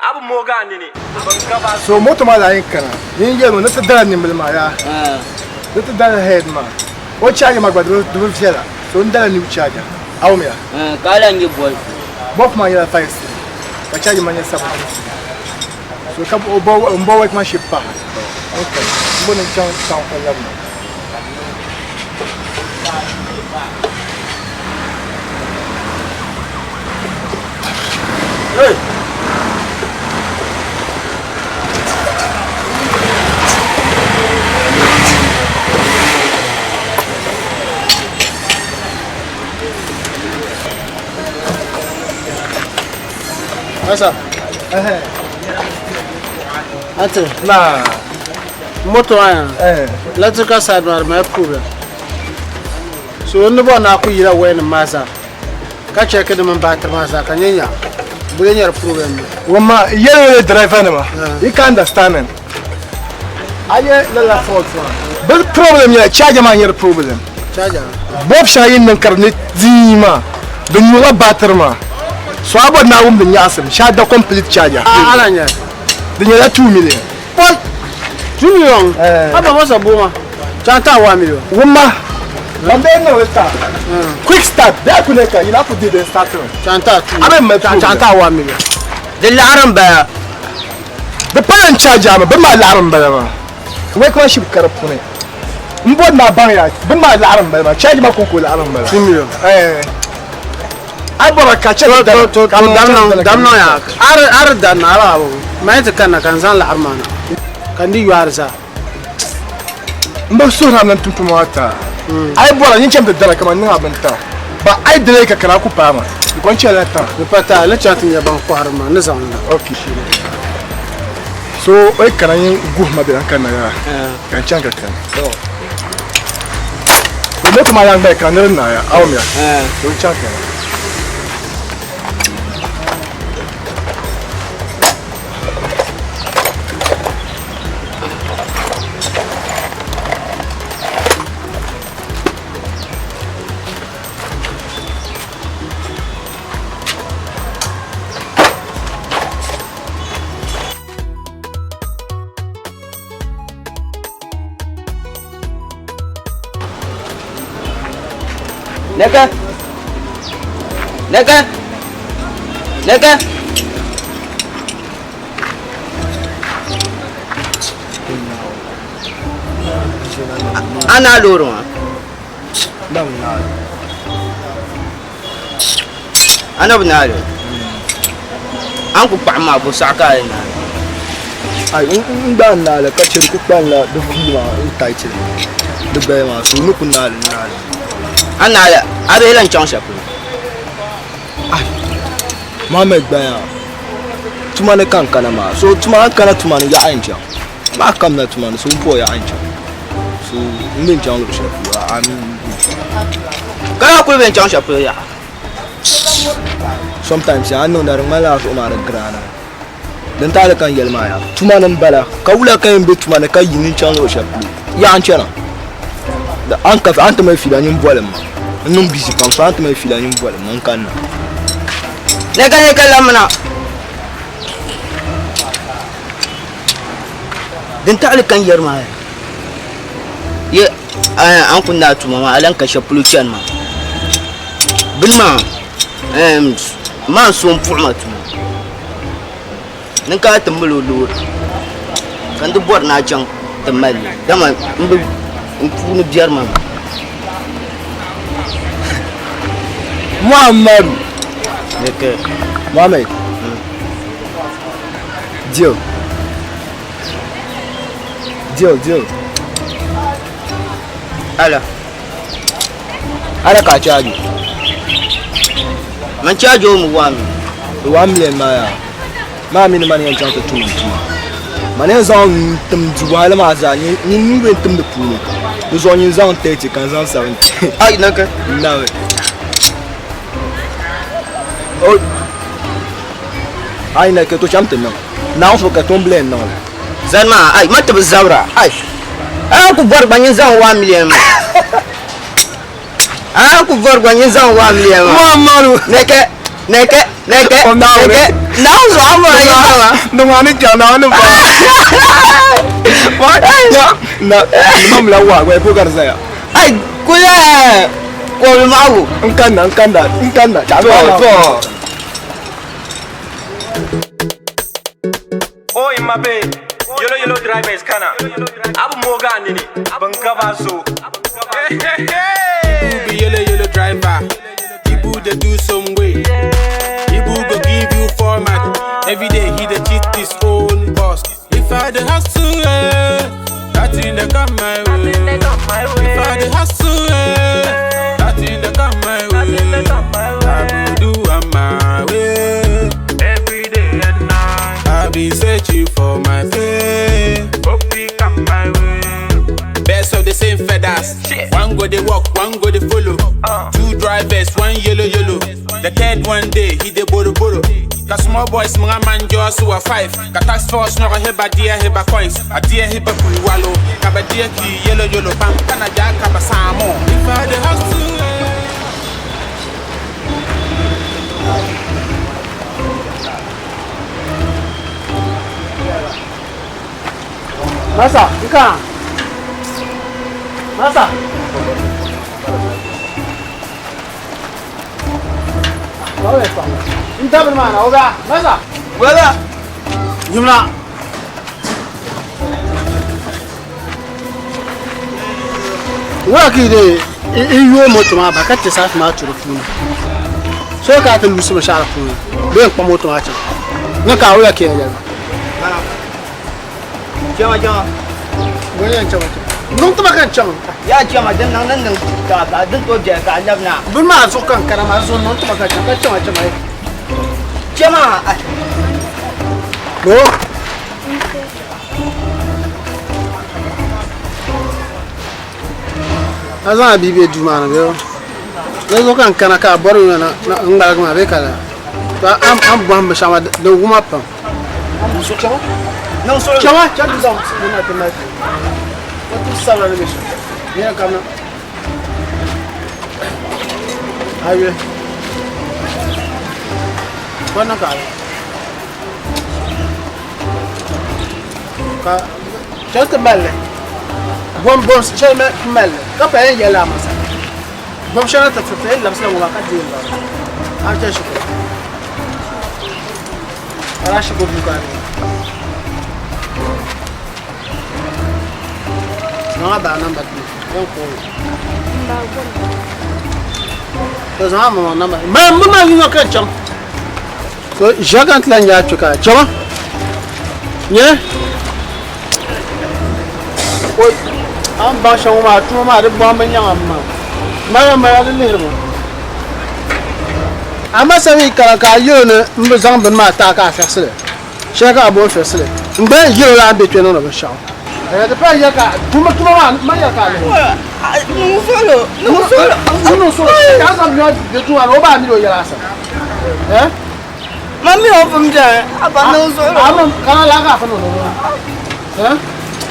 abu Morgan ni. So moto ma la yin kana. Yin yelo na ta dala ni milma ya. Na ta dala head ma. O charge ma gbadu du fiela. So ndala ni charge. Awu me ya. Kala ngi boy. Bof ma ya face. Ka charge ma nya sabu. So ka bo wek ma shipa. Okay. Mbona chang kwa labu. Hey. Asa. Ate. Na. Moto aya. Electrical side ma problem. So no bo na ku yira wen masa. Ka check the man battery masa kanyanya. Bunya problem. Wama Yelo Yelo Driver ma. You can understand it. Aye la fault ma. But problem ya charge ma your problem. Charger. Bob shayin nan karne zima. Da nula battery ma. So about now the nyasem sha da complete charger. Ala nya. The nyala 2 million. Boy. 2 million. Aba wasa boma. Chanta 1 million. Wama. Lambe no start. Quick start. There kuneka you have to do the start. Chanta 2. Chanta 1 million. The laram ba. The parent charger ma ba ma laram ba ma. Wake one ship karapune. Mbod na ban ya. Ba ma laram ba ma. Charge ma ko laram ba. 2 million. I bought a catcher. Damno ya. Ar dan ala. Mai ta kana kan san la armana. Kan di yuarza. Mba so na nan tumpu mata. I bought a yin da dala kama nuna banta. Ba ai dale ka kana ku fama. Kon ce la ta. Ni pata la chatin ya ban ko harma na zanna. Okay. So ai kana yin guhma da kana ya. Kan can ka kan. So. Ko kuma yan bai kan na ya. Awmiya. So can ka. Neka. Ana loro. Dam na. Ana bunalo. An ku pa ma bu saka ina. Ai in ba na la ka ce ku ban la da kuma in tai ce. Da bai ma su muku na na. Ana abe lan chon shapu. Ai. Mama gbaya. Tuma ne kan kana ma. So tuma kana tuma ne ya anja. Ma kam na tuma ne so bo ya anja. So min chon lo shapu. Amin. Kana ku ben chon shapu ya. Sometimes I know that my life is not grana. Then tell can yell my tuma nan bala. Kaula kan be tuma ne kan yin chon lo shapu. Ya anja na. The uncle ante mai fila nyum bolem num busy pam so ante mai fila nyum bolem nan kan Neka lamna den ta kan yarma ye an kunna tuma ma alan ka shapulu chan ma bilma man so mpuma tuma nan ka tambulo lo kan du bor na chan tamal dama mpu biar mam Muhammad neke Muhammad Dio ala ka charge man charge o mu 1 million ma mi ni mani yan chanta tu mane zan tum juwala ma za ni ben tum da pulu do zo ni zan 30 kan zan 70 ai naka na we oh ai na ke to chamte na na so ka tomble na zan ma ai mata bizawra ai ku bar banyin zan 1 million ku bar banyin zan 1 million Muhammadu neke Now so I'm no one can on the what? No, Mam Lawa, where Bugarzaya. I could call Mau. Unkanda. Oh, in my bed. Yelo Yelo Driver is kana. Abu Morgan, Bankavaso. You be Yelo Yelo Driver. Ibu dey do some way. Ibu go give you format. Every day he dey cheat his own boss. If I dey hustle, nothing dey come my way. If I dey hustle, nothing dey come my way. I go do am my way. Every day and night. I be searching for my fame. Hope he come my way. Best of the same feathers. One go they walk, one go they follow. Two drivers, one yellow. The third one day he dey boro. Cause small boys mga man just who are 5. Ka task force no heba dia heba coins. A dia heba puwalo. Kaba dia ki yellow pam kana ja kaba samo. If I dey hustle. Masa, ika. Masa. Olha só. Então, irmão, olha. Masa. Wala. Jumla. Wa ki de iyo moto ma ba ka te sa ma turu funu. So ka ta lusu ma shara funu. Be ko moto ma cha. Na ka wa ke ya. Jama. Goyen cha. Non to ba kan cha. Ya jama dan nan ka din to je ka labna. Bin ma so kan karama so non to ba kan cha ka cha mai. Jama. Go. Azan bibi duma na be. Lezo kan kana ka boru na ngala ma be kala. Ta am bam ba shama da guma pa. Am so chama? Não sou Chama, já dizão, não tem mais. Quanto sala na mesa? Vem cá, não. Aí. Quando cara? Ka já te mele. Bom, já me mele. Ka pa yin yela masa. Bom shana ta fete la masa wa ka je la. A ta shi ko. Ara shi ko bukari. Não dá namba aqui. Não foi. Pois não, namba. Mas não quer chamar. So já canto lá já chuca. Chama? Né? Oi. Am baixa uma, tu de bomba em amma. Mas ali irmão. Ama sabe que eu né, me zamba mata cá festa. Chega a boa festa. Bem, eu lá beto não no chão. Depois já cá, tu mas já cá. Não solo. Casa melhor de tu a roubar milho já lá. É? Mami open já. Aba não solo. Aba kana lá cá não. É?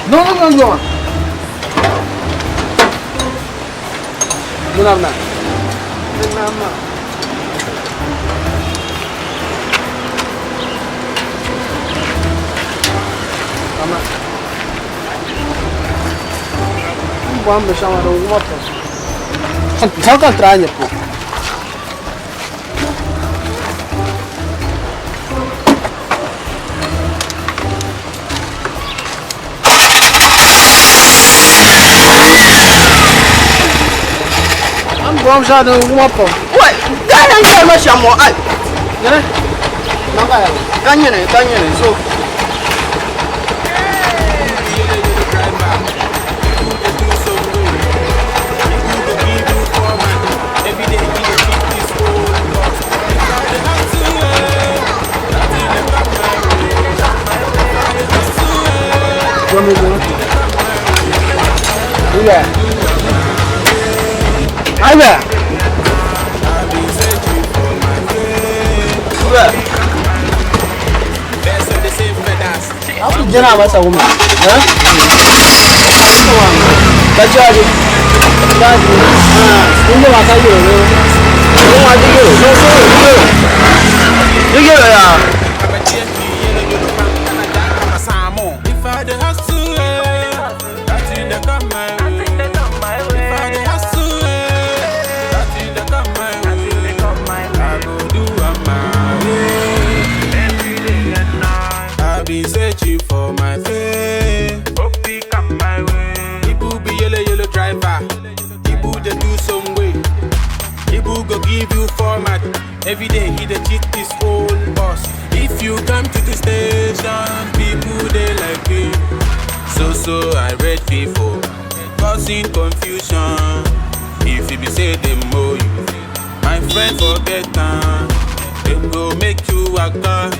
Não. Não. Vamos chamar alguma coisa. Só que estranho, pô. Vamos já dar alguma coisa. Ué, ganha mais chamou. Ai. Né? Não vai. Ganha, só. Vamos ver. Olha. Aí, velho. Aku jena masa uma. Hã? Bajaj. Ini masa yo. Ini masa yo. Yo ya. come to the station, people they like me. So I read people, causing confusion. If you be say them more you, my friend forget them. Them go make you waka,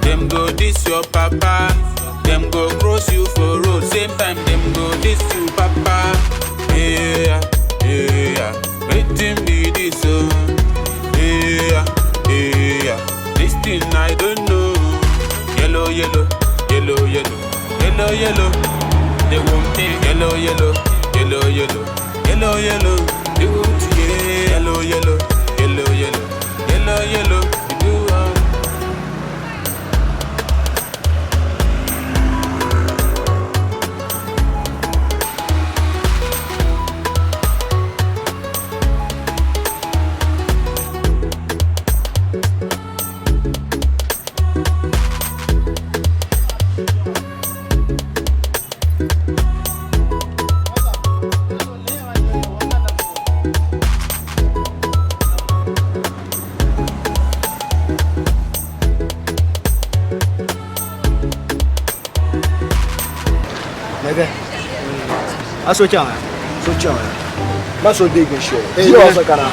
them go diss your papa, them go cross you for road. Same time them go diss you papa. Yeah, yeah, waiting be this oh. Yeah, yeah, this thing I don't know. Yellow, yellow, yellow, yellow, yellow, yellow. They want me yellow, yellow, yellow, yellow, yellow, yellow. They want to yellow, yellow, yellow, yellow, yellow, yellow. You do Aso changa. So changa. Maso diga show. Eh, Yo eh. osakana.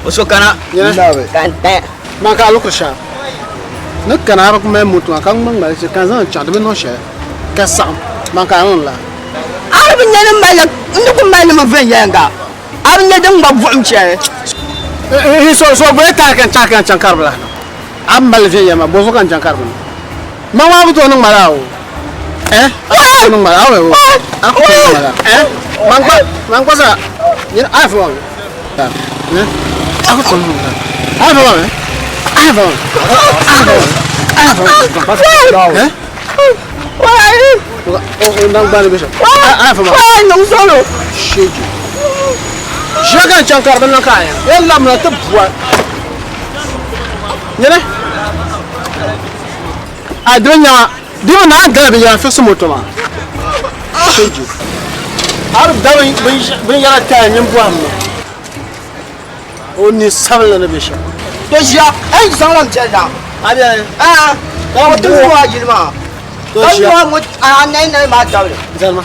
Osokana. Nawe. Kante. Maka lokasha. Nak kana rak me mutu kan mang ba se kan zan cha de no she. Ka sam. Maka on la. Arab nyane mbala, nduku mbala ma ven yanga. Arab nyade ngba vuum che. So bo ta kan chankar bla. Am bal vie yama bo kan chankar bla. Ma wa bu to nang mala o. Aku nang mala o. Aku nang mala. Mangko sa. Ni iPhone. Aku kon nang. iPhone. Oh, nang bali besok. iPhone. Nang solo. Shiji. Jaga chankar bla kaya. Yalla mna tabwa. Nyene? Adonya, diwa na gabe ya fi moto ma. Shiji. Arab dawi bin yara ta nyin buam. Oni sabla na besha. To sha, ai salam cheda. Abi Ka watu wa jirma. to Ai shi. wa mu nai ma tawle. Zalma.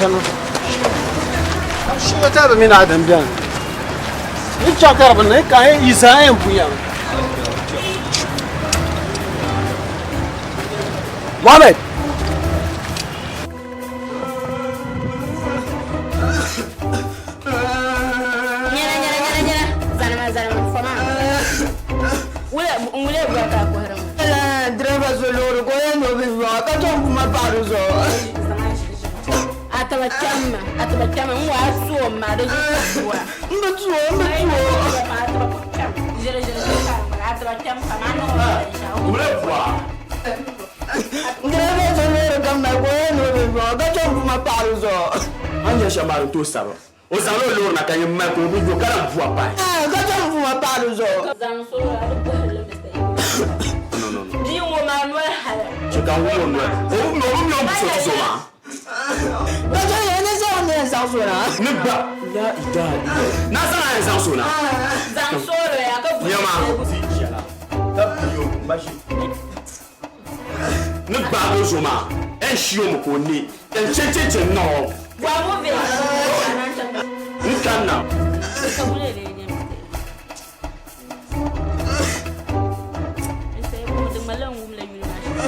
Zalma. Shi ta ba mina adam biyan. Ni chankar ban ne ka yi isayen buya. Mohammed. Driver zoloro ko yan no bi wa ka to kuma paru zo. Ataba mwa so ma de wa. Mbetu. Jere ataba kama no wa. Driver zoloro kam na ko yan no bi wa ka to kuma paru zo. Anya shamaru to sabo. Ozalo lo na kanye mmako obi go kala vu apa. Ka to kuma paru zo. Zan so ala ko hele mr. No. Di wo ma no hala. Chika wo no. O no so so ma. Ka to yana so ne sa so na. Nigba. La ida. Na sa na sa so na. Zan so ya ka bu. Nyama. Tabiyo mashi. Nigba go so ma. En shi o mo ko ni. En checheche no. Wa mo be. Nkan na. Ka bu le ne. Ese mo de malan wum la yuri ma.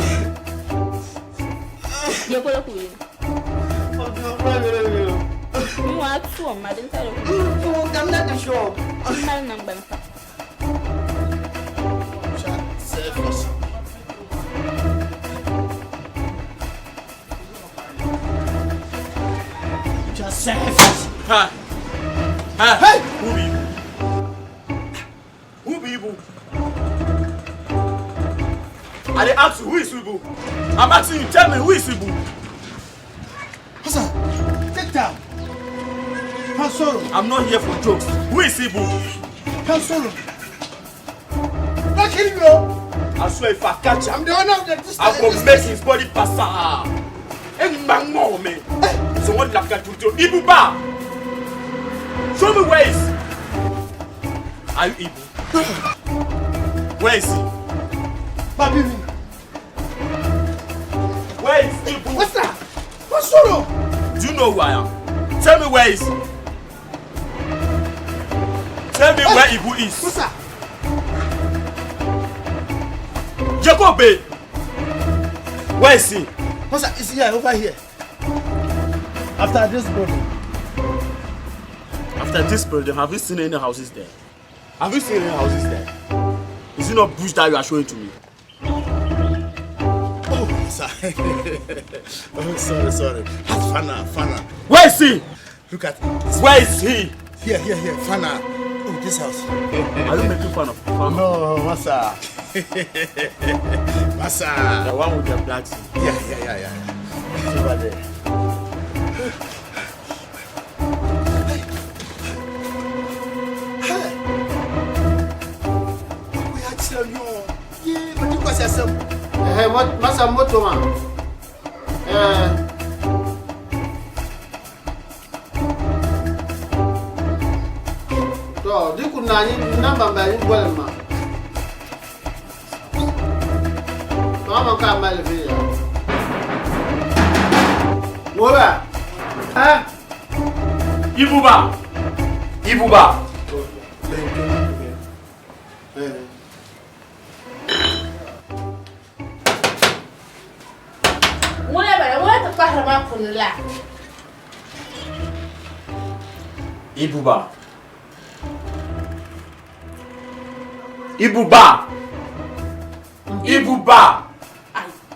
Ye ko la ku yi. Mwa tu ma den tare ku. Ko kam na de show. Mal nan ban fa. Hey! Who be you? I dey ask you, who is Ibu? I'm asking you, tell me, who is Ibu? Hasan, take down. Hansoro. I'm not here for jokes. Who is Ibu? Hansoro. Not kidding you. I swear if I catch him, I'm the owner of the district. I will make his body pass out. And bang more, man. So what like that to do? Ibu ba? Show me where is. Are you Ibu? Where is he? Papi. Where is Ibu? What's that? What's wrong? Do you know who I am? Tell me where is he? Tell me where Ibu is. What's that? Jacob, where is he? What's that? Is he here, over here? After this building. After this building, have you seen any houses there? Have you seen any houses there? Is it not bush that you are showing to me? Oh, sorry. Oh, sorry. That's Fana. Where is he? Look at this. Where is he? Here. Fana. Oh, this house. Are you making fun of Fana? No, Masa. Masa. The one with the black suit. Yeah. It's over there. Masa moto man. To di kunani namba mbali ngwalema. Mama ka mbali via. Woba. Ha? Ibuba. Ibuba.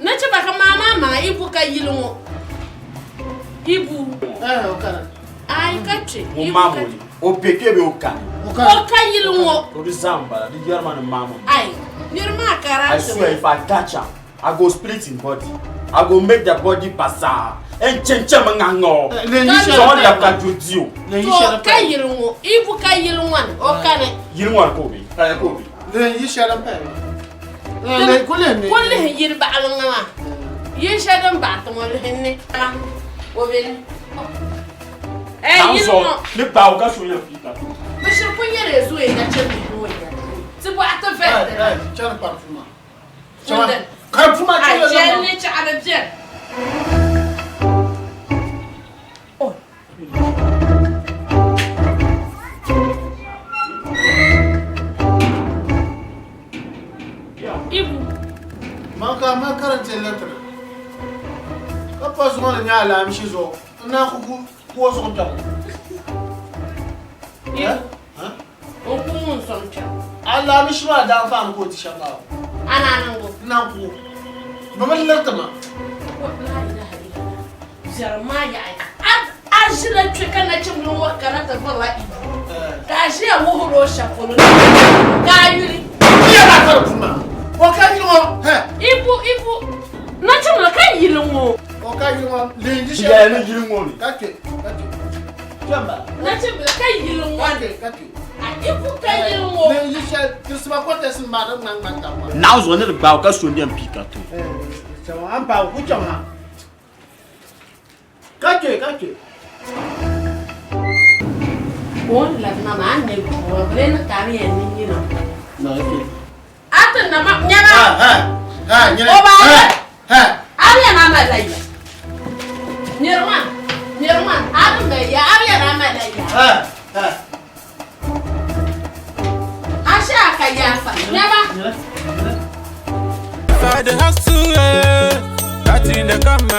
Nace baka mama Ibu ka yilungo. Ibu. Okara. Ai kace. Mama ni. O peke be okani. Oka yilungo. To the Zamba, the German mama. Ai, nirma karatu. I swear if I catch her, I go split in body. I go make the body pass her. And chenche mangango. So la ka judio. To ka yilungo. Ibu ka yilungo. Okane. Yilungo Kobe. Kaya Kobe. Le yishara pe. Kulle yirba alanga. Yishadam batmo lehne. Obel. Yilungo. Ne pa o ka so ya fita. Bashir kunya rezo e ga chebe noya. Tibo ata vete. Chana parfuma. Parfuma chele. Ai jenne cha arabje. Ibu. Maka makaranta letter. Kafa su mana nya ala mishi zo. Na ku so ta. Ha? Okumun soncha. Ala mishi ma da fa ko ti shaka. Ana nango. Na ku. Mama letter ma. Wallahi la ilaha. Zarma ya ai. Ajira tweka na chimlo wakarata fala ibu. Kashi ya wuhuro shakolo. Kayuri. Ya na parfuma. Okayimo. Ibu. Na chimlo kayilungo. Okayimo. Linji she. Ya ni Yilungo ni. Kake. Jamba. Na chimlo kayilungo. Kake. Ibu kayilungo. Linji she. Tusba ko tesin madam nang ta. Now zo ne ba o ka so ndem pika to. Chama ampa ku chama. Kake. On la mama ne ko blena kami ni no. No, okay. Ata na ma nyama. Nyere. Oba. Ariya na ma la ya. Nyerman. Adam be ya ariya na ma la ya. Asha ka ya fa. Nyama. Inside the hustle, that in the come.